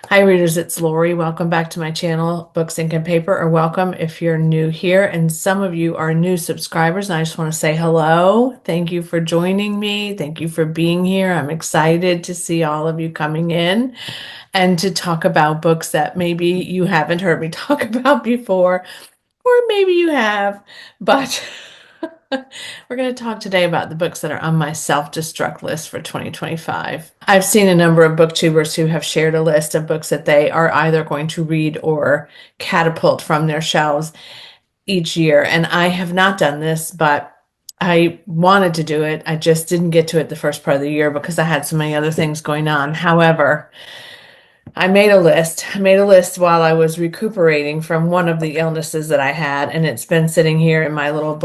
Hi readers, it's Lori. Welcome back to my channel, Books, Ink, and Paper, or welcome if you're new here. And some of you are new subscribers, and I just want to say hello. Thank you for joining me. Thank you for being here. I'm excited to see all of you coming in and to talk about books that maybe you haven't heard me talk about before, or maybe you have, but we're going to talk today about the books that are on my self-destruct list for 2025. I've seen a number of booktubers who have shared a list of books that they are either going to read or catapult from their shelves each year. And I have not done this, but I wanted to do it. I just didn't get to it the first part of the year because I had so many other things going on. However, I made a list. I made a list while I was recuperating from one of the illnesses that I had, and it's been sitting here in my little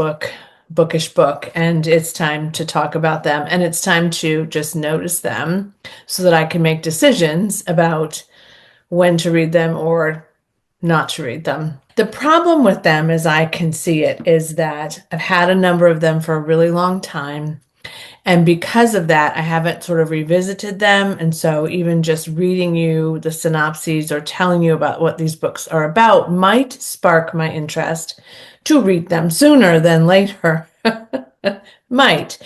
bookish book, and it's time to talk about them, and it's time to just notice them so that I can make decisions about when to read them or not to read them. The problem with them, as I can see it, is that I've had a number of them for a really long time. And because of that, I haven't sort of revisited them. And so even just reading you the synopses or telling you about what these books are about might spark my interest to read them sooner than later. Might.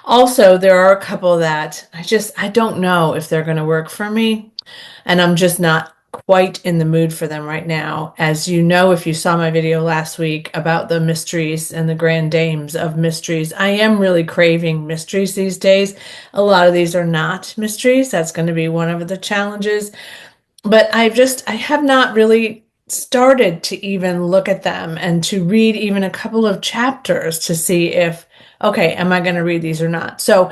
Also, there are a couple that I don't know if they're going to work for me. And I'm just not quite in the mood for them right now. As you know, if you saw my video last week about the mysteries and the grand dames of mysteries, I am really craving mysteries these days. A lot of these are not mysteries. That's going to be one of the challenges. But I have not really started to even look at them and to read even a couple of chapters to see if, okay, am I going to read these or not? So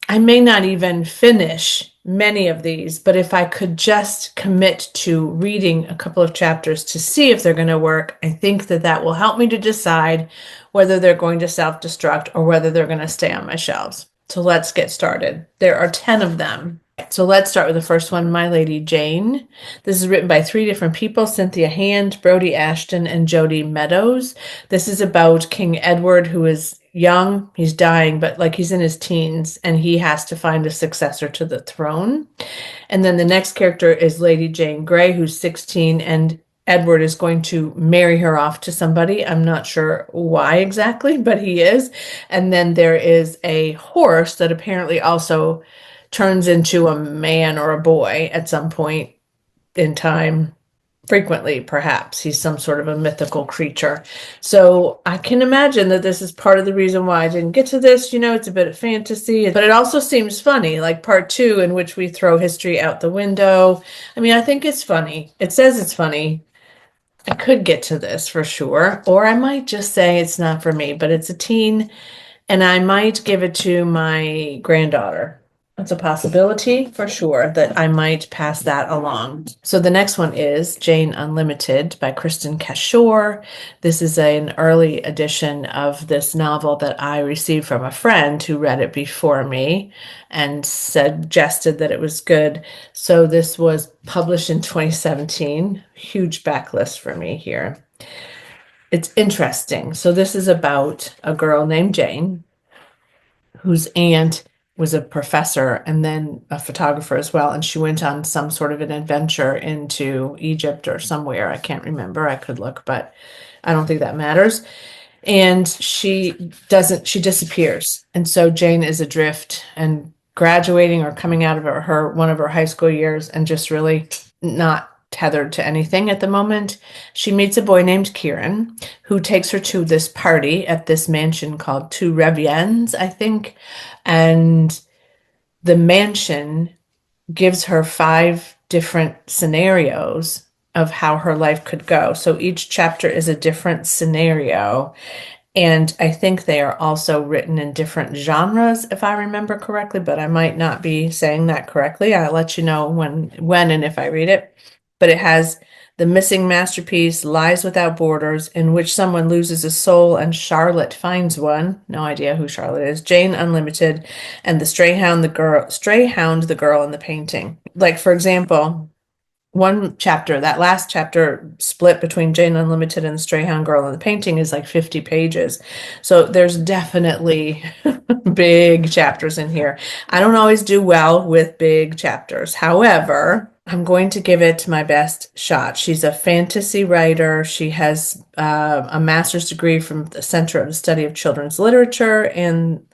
I may not even finish many of these, but if I could just commit to reading a couple of chapters to see if they're going to work, I think that that will help me to decide whether they're going to self-destruct or whether they're going to stay on my shelves. So let's get started. There are 10 of them. So let's start with the first one, My Lady Jane. This is written by 3 different people, Cynthia Hand, Brodi Ashton, and Jodi Meadows. This is about King Edward, who is young. He's dying, but like he's in his teens, and he has to find a successor to the throne. And then the next character is Lady Jane Grey, who's 16, and Edward is going to marry her off to somebody. I'm not sure why exactly, but he is. And then there is a horse that apparently also turns into a man or a boy at some point in time. Frequently, perhaps. He's some sort of a mythical creature. So I can imagine that this is part of the reason why I didn't get to this. You know, it's a bit of fantasy, but it also seems funny, like part 2, in which we throw history out the window. I mean, I think it's funny. It says it's funny. I could get to this for sure, or I might just say it's not for me, but it's a teen, and I might give it to my granddaughter. It's a possibility for sure that I might pass that along. So the next one is Jane Unlimited by Kristin Cashore. This is an early edition of this novel that I received from a friend who read it before me and suggested that it was good. So this was published in 2017. Huge backlist for me here. It's interesting. So this is about a girl named Jane whose aunt was a professor and then a photographer as well. And she went on some sort of an adventure into Egypt or somewhere. I can't remember. I could look, but I don't think that matters. And she disappears. And so Jane is adrift and graduating or coming out of one of her high school years and just really not tethered to anything at the moment. She meets a boy named Kieran who takes her to this party at this mansion called Two Reviens, I think. And the mansion gives her 5 different scenarios of how her life could go. So each chapter is a different scenario. And I think they are also written in different genres, if I remember correctly, but I might not be saying that correctly. I'll let you know when and if I read it. But it has The Missing Masterpiece, Lies Without Borders, in which someone loses a soul and Charlotte finds one. No idea who Charlotte is. Jane Unlimited, and The Stray Hound, the girl in the painting. Like, for example, one chapter, that last chapter split between Jane Unlimited and the Stray Hound Girl in the painting is like 50 pages. So there's definitely big chapters in here. I don't always do well with big chapters. However, I'm going to give it my best shot. She's a fantasy writer. She has a master's degree from the Center of the Study of Children's Literature, and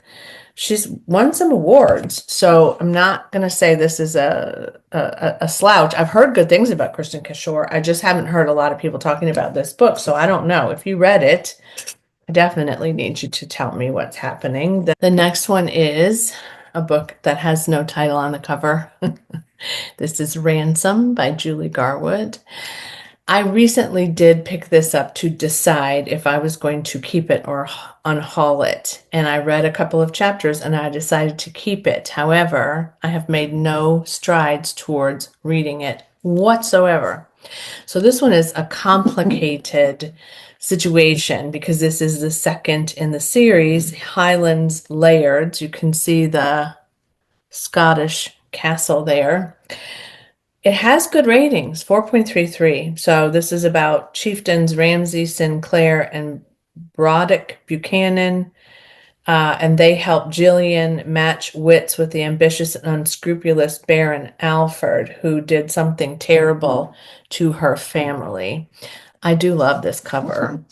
she's won some awards. So I'm not going to say this is a slouch. I've heard good things about Kristin Cashore. I just haven't heard a lot of people talking about this book. So I don't know. If you read it, I definitely need you to tell me what's happening. The next one is a book that has no title on the cover. This is Ransom by Julie Garwood. I recently did pick this up to decide if I was going to keep it or unhaul it. And I read a couple of chapters and I decided to keep it. However, I have made no strides towards reading it whatsoever. So this one is a complicated situation because this is the second in the series, Highlands Lairds. You can see the Scottish castle there. It has good ratings, 4.33. So this is about chieftains Ramsay, Sinclair, and Brodick Buchanan. And they help Gillian match wits with the ambitious and unscrupulous Baron Alfred, who did something terrible to her family. I do love this cover,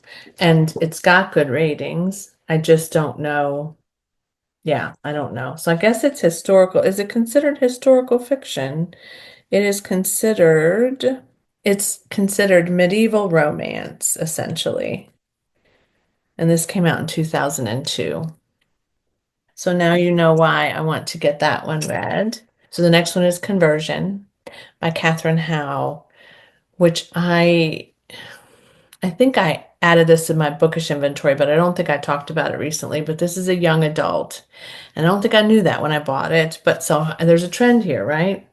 and it's got good ratings. I just don't know. Yeah, I don't know. So I guess it's historical. Is it considered historical fiction? It's considered medieval romance, essentially. And this came out in 2002. So now you know why I want to get that one read. So the next one is Conversion by Katherine Howe, which I think I added this to my bookish inventory, but I don't think I talked about it recently. But this is a young adult. And I don't think I knew that when I bought it. But so there's a trend here, right?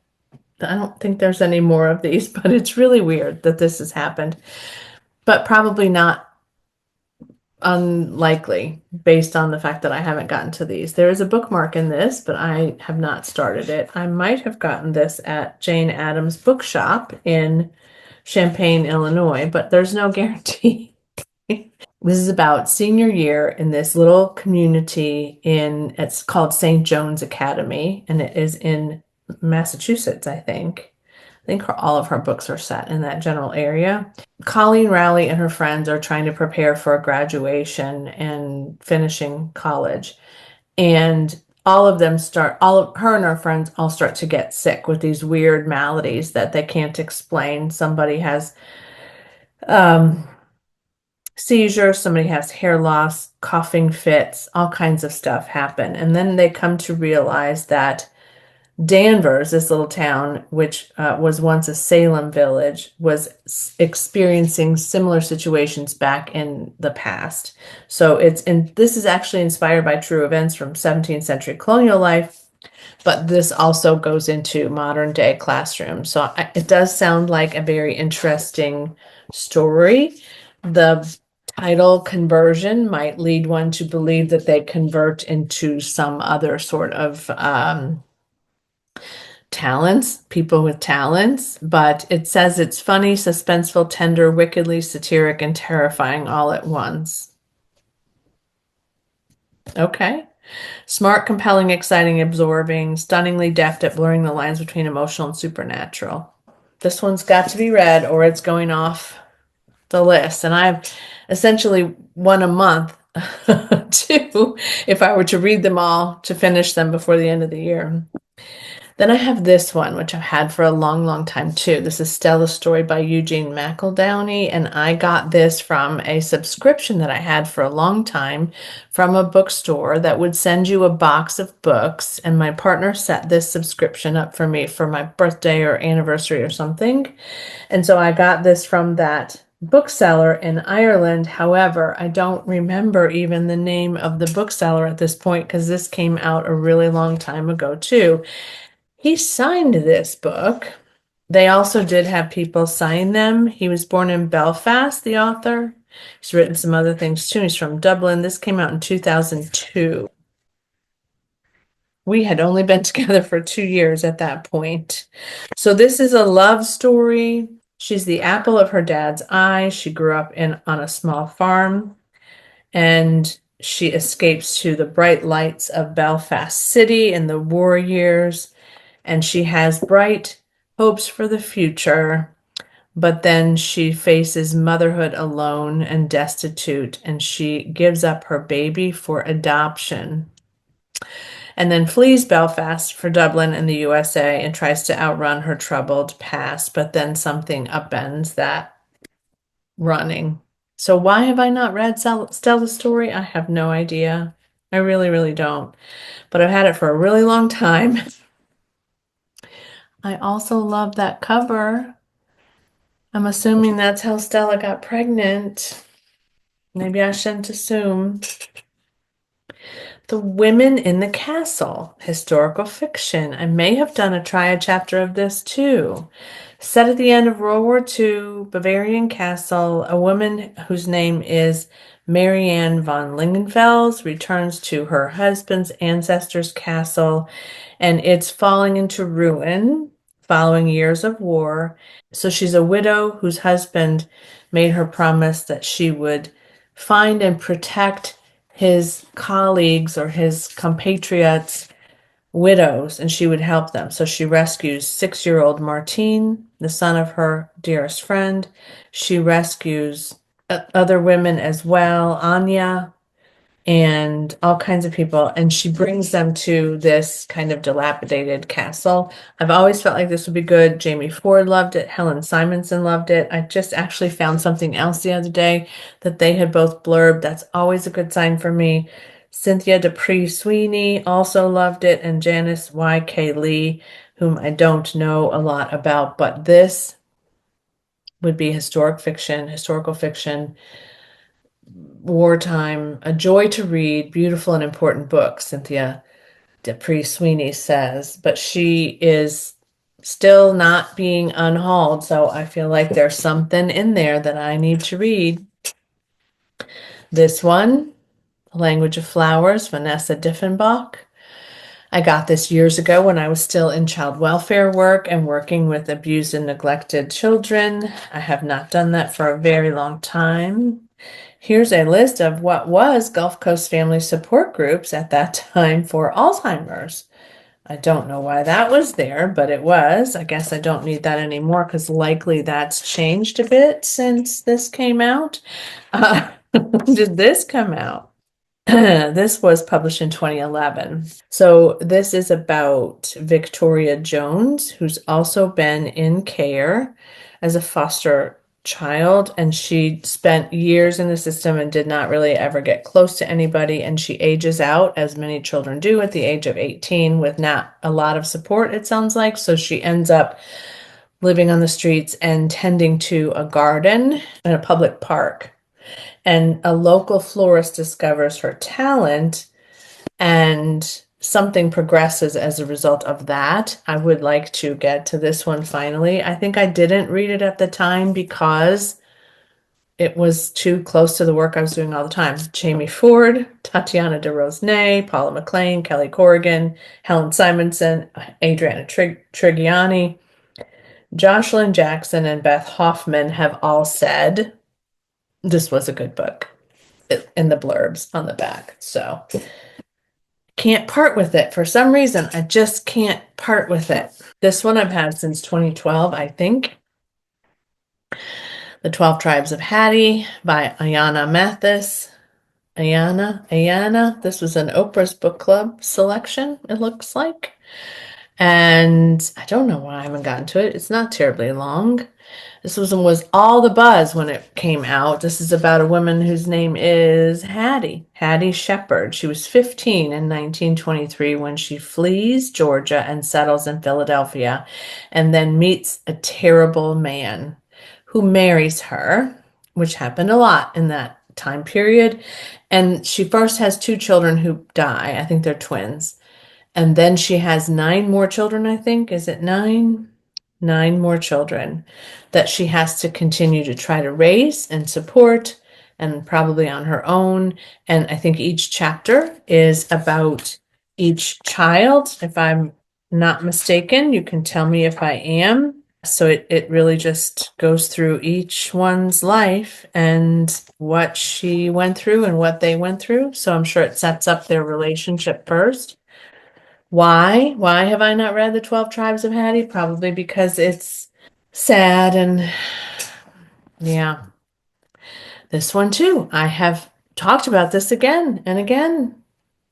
I don't think there's any more of these, but it's really weird that this has happened. But probably not unlikely based on the fact that I haven't gotten to these. There is a bookmark in this, but I have not started it. I might have gotten this at Jane Addams Bookshop in Champaign, Illinois, but there's no guarantee. This is about senior year in this little community it's called St. John's Academy, and it is in Massachusetts, I think. I think all of her books are set in that general area. Colleen Rowley and her friends are trying to prepare for graduation and finishing college. And all of her and her friends all start to get sick with these weird maladies that they can't explain. Somebody has seizures, somebody has hair loss, coughing fits, all kinds of stuff happen. And then they come to realize that Danvers, this little town, which was once a Salem village, was experiencing similar situations back in the past. So this is actually inspired by true events from 17th century colonial life, but this also goes into modern day classrooms. So it does sound like a very interesting story. The title Conversion might lead one to believe that they convert into some other sort of talents, people with talents, but it says it's funny, suspenseful, tender, wickedly satiric, and terrifying all at once. Okay. Smart, compelling, exciting, absorbing, stunningly deft at blurring the lines between emotional and supernatural. This one's got to be read or it's going off the list. And I've essentially one a month to, if I were to read them all, to finish them before the end of the year. Then I have this one, which I've had for a long, long time too. This is Stella's Story by Eugene McEldowney, and I got this from a subscription that I had for a long time from a bookstore that would send you a box of books, and my partner set this subscription up for me for my birthday or anniversary or something. And so I got this from that bookseller in Ireland. However, I don't remember even the name of the bookseller at this point because this came out a really long time ago too. He signed this book. They also did have people sign them. He was born in Belfast, the author. He's written some other things too. He's from Dublin. This came out in 2002. We had only been together for 2 years at that point. So this is a love story. She's the apple of her dad's eye. She grew up on a small farm, and she escapes to the bright lights of Belfast City in the war years. And she has bright hopes for the future, but then she faces motherhood alone and destitute, and she gives up her baby for adoption, and then flees Belfast for Dublin in the USA and tries to outrun her troubled past, but then something upends that running. So why have I not read Stella's story? I have no idea. I really, really don't. But I've had it for a really long time. I also love that cover. I'm assuming that's how Stella got pregnant. Maybe I shouldn't assume. The Women in the Castle, historical fiction. I may have done a triad chapter of this too. Set at the end of World War II, Bavarian castle, a woman whose name is Marianne von Lingenfels returns to her husband's ancestors' castle, and it's falling into ruin following years of war. So she's a widow whose husband made her promise that she would find and protect his colleagues or his compatriots' widows, and she would help them. So she rescues 6-year-old Martine, the son of her dearest friend. She rescues other women as well, Anya, and all kinds of people, and she brings them to this kind of dilapidated castle. I've always felt like this would be good. Jamie Ford loved it. Helen Simonson loved it. I just actually found something else the other day that they had both blurbed. That's always a good sign for me. Cynthia Dupree Sweeney also loved it, and Janice Y.K. Lee, whom I don't know a lot about, but this would be historical fiction, wartime, a joy to read, beautiful and important book, Cynthia Dupree Sweeney says, but she is still not being unhauled, so I feel like there's something in there that I need to read. This one, The Language of Flowers, Vanessa Diffenbaugh. I got this years ago when I was still in child welfare work and working with abused and neglected children. I have not done that for a very long time. Here's a list of what was Gulf Coast Family Support Groups at that time for Alzheimer's. I don't know why that was there, but it was. I guess I don't need that anymore because likely that's changed a bit since this came out. Did this come out? This was published in 2011. So this is about Victoria Jones, who's also been in care as a foster child, and she spent years in the system and did not really ever get close to anybody, and she ages out, as many children do, at the age of 18 with not a lot of support, it sounds like. So she ends up living on the streets and tending to a garden in a public park. And a local florist discovers her talent, and something progresses as a result of that. I would like to get to this one finally. I think I didn't read it at the time because it was too close to the work I was doing all the time. Jamie Ford, Tatiana DeRosnay, Paula McLean, Kelly Corrigan, Helen Simonson, Adriana Trigiani, Jocelyn Jackson, and Beth Hoffman have all said this was a good book in the blurbs on the back. So can't part with it. For some reason, I just can't part with it. This one I've had since 2012, I think. The 12 Tribes of Hattie by Ayana Mathis. Ayana. This was an Oprah's book club selection, it looks like. And I don't know why I haven't gotten to it. It's not terribly long. This was all the buzz when it came out. This is about a woman whose name is Hattie Shepherd. She was 15 in 1923 when she flees Georgia and settles in Philadelphia, and then meets a terrible man who marries her, which happened a lot in that time period. And she first has 2 children who die. I think they're twins. And then she has 9 more children, I think. Is it 9? 9 more children that she has to continue to try to raise and support, and probably on her own. And I think each chapter is about each child. If I'm not mistaken, you can tell me if I am. So it really just goes through each one's life and what she went through and what they went through. So I'm sure it sets up their relationship first. Why? Why have I not read the 12 Tribes of Hattie? Probably because it's sad and yeah. This one too. I have talked about this again and again.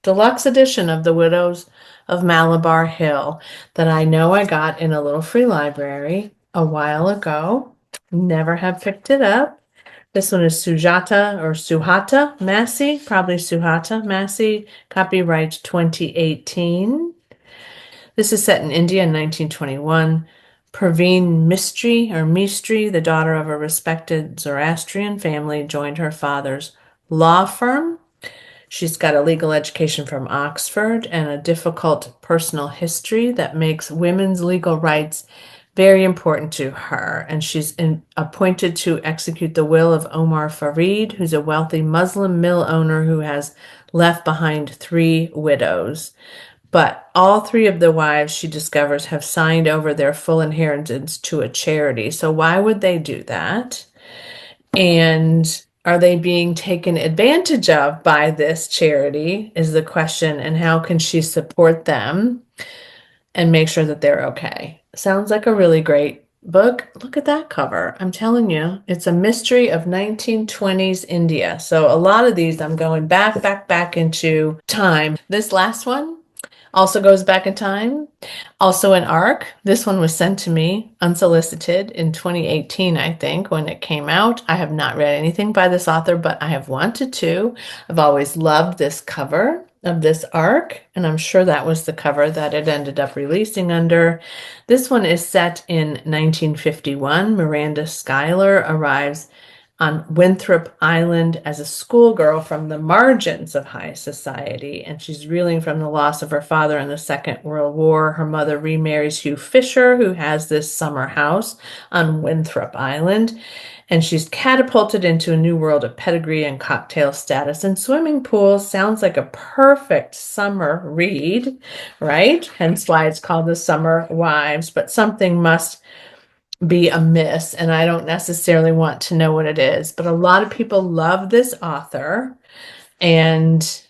Deluxe edition of The Widows of Malabar Hill that I know I got in a little free library a while ago. Never have picked it up. This one is Sujata or Suhata Massey, probably Suhata Massey, copyright 2018. This is set in India in 1921. Praveen Mistry, the daughter of a respected Zoroastrian family, joined her father's law firm. She's got a legal education from Oxford and a difficult personal history that makes women's legal rights very important to her. And she's appointed to execute the will of Omar Farid, who's a wealthy Muslim mill owner who has left behind 3 widows. But all 3 of the wives, she discovers, have signed over their full inheritance to a charity. So why would they do that? And are they being taken advantage of by this charity is the question. And how can she support them and make sure that they're okay? Sounds like a really great book. Look at that cover. I'm telling you, it's a mystery of 1920s India. So a lot of these I'm going back into time. This last one also goes back in time. Also an ARC. This one was sent to me unsolicited in 2018, I think, when it came out. I have not read anything by this author, but I have wanted to. I've always loved this cover of this ARC, and I'm sure that was the cover that it ended up releasing under. This one is set in 1951. Miranda Schuyler arrives on Winthrop Island as a schoolgirl from the margins of high society, and she's reeling from the loss of her father in the Second World War. Her mother remarries Hugh Fisher, who has this summer house on Winthrop Island, and she's catapulted into a new world of pedigree and cocktail status and swimming pools. Sounds like a perfect summer read, right? Hence why it's called The Summer Wives, but something must be amiss, and I don't necessarily want to know what it is, but a lot of people love this author, and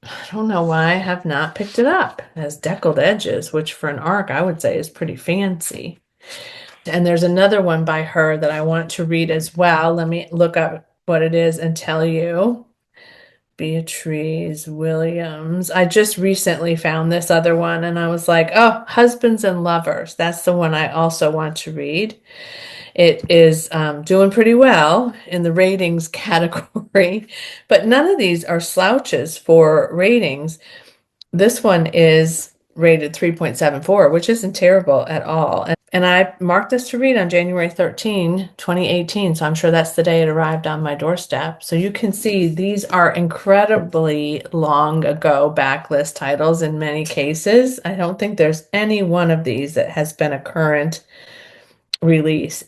I don't know why I have not picked it up. It has deckled edges, which for an ARC I would say is pretty fancy. And there's another one by her that I want to read as well. Let me look up what it is and tell you. Beatriz Williams. I just recently found this other one and I was like, oh, Husbands and Lovers. That's the one I also want to read. It is doing pretty well in the ratings category, but none of these are slouches for ratings. This one is rated 3.74, which isn't terrible at all. And I marked this to read on January 13, 2018. So I'm sure that's the day it arrived on my doorstep. So you can see these are incredibly long ago backlist titles in many cases. I don't think there's any one of these that has been a current release.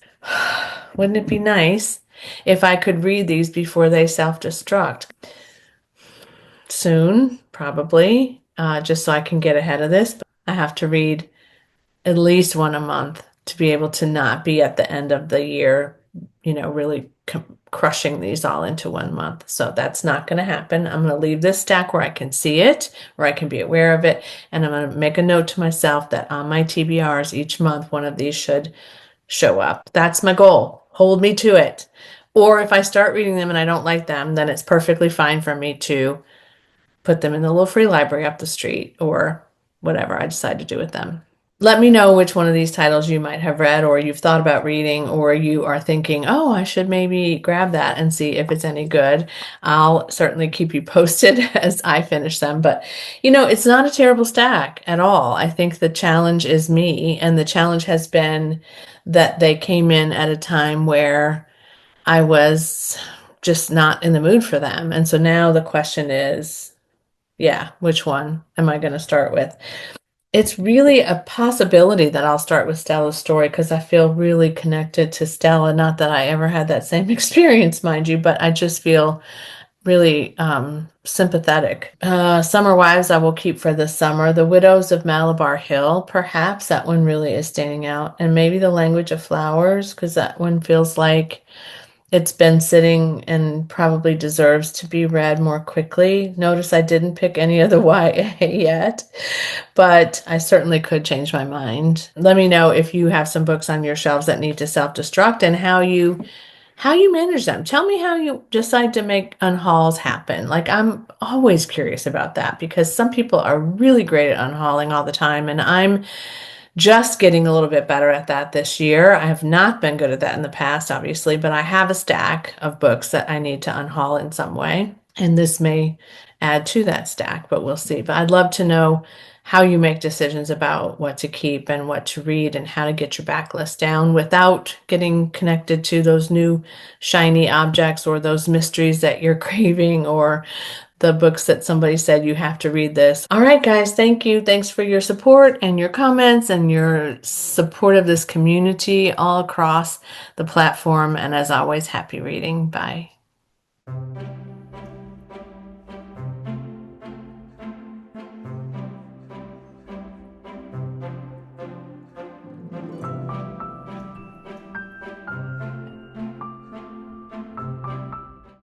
Wouldn't it be nice if I could read these before they self-destruct? Soon, probably, just so I can get ahead of this. But I have to read at least one a month to be able to not be at the end of the year, really crushing these all into one month. So that's not going to happen. I'm going to leave this stack where I can see it, where I can be aware of it. And I'm going to make a note to myself that on my TBRs each month, one of these should show up. That's my goal. Hold me to it. Or if I start reading them and I don't like them, then it's perfectly fine for me to put them in the little free library up the street or whatever I decide to do with them. Let me know which one of these titles you might have read or you've thought about reading or you are thinking, oh, I should maybe grab that and see if it's any good. I'll certainly keep you posted as I finish them. But, it's not a terrible stack at all. I think the challenge is me, and the challenge has been that they came in at a time where I was just not in the mood for them. And so now the question is, which one am I going to start with? It's really a possibility that I'll start with Stella's story because I feel really connected to Stella. Not that I ever had that same experience, mind you, but I just feel really sympathetic. Summer Wives I will keep for this summer. The Widows of Malabar Hill, perhaps that one really is standing out. And maybe The Language of Flowers, because that one feels like It's been sitting and probably deserves to be read more quickly. Notice I didn't pick any of the YA yet, but I certainly could change my mind. Let me know if you have some books on your shelves that need to self-destruct and how you manage them. Tell me how you decide to make unhauls happen. Like, I'm always curious about that because some people are really great at unhauling all the time, and I'm just getting a little bit better at that this year. I have not been good at that in the past, obviously, but I have a stack of books that I need to unhaul in some way. And this may add to that stack, but we'll see. But I'd love to know how you make decisions about what to keep and what to read and how to get your backlist down without getting connected to those new shiny objects or those mysteries that you're craving or the books that somebody said you have to read this. All right, guys, thank you. Thanks for your support and your comments and your support of this community all across the platform. And as always, happy reading. Bye.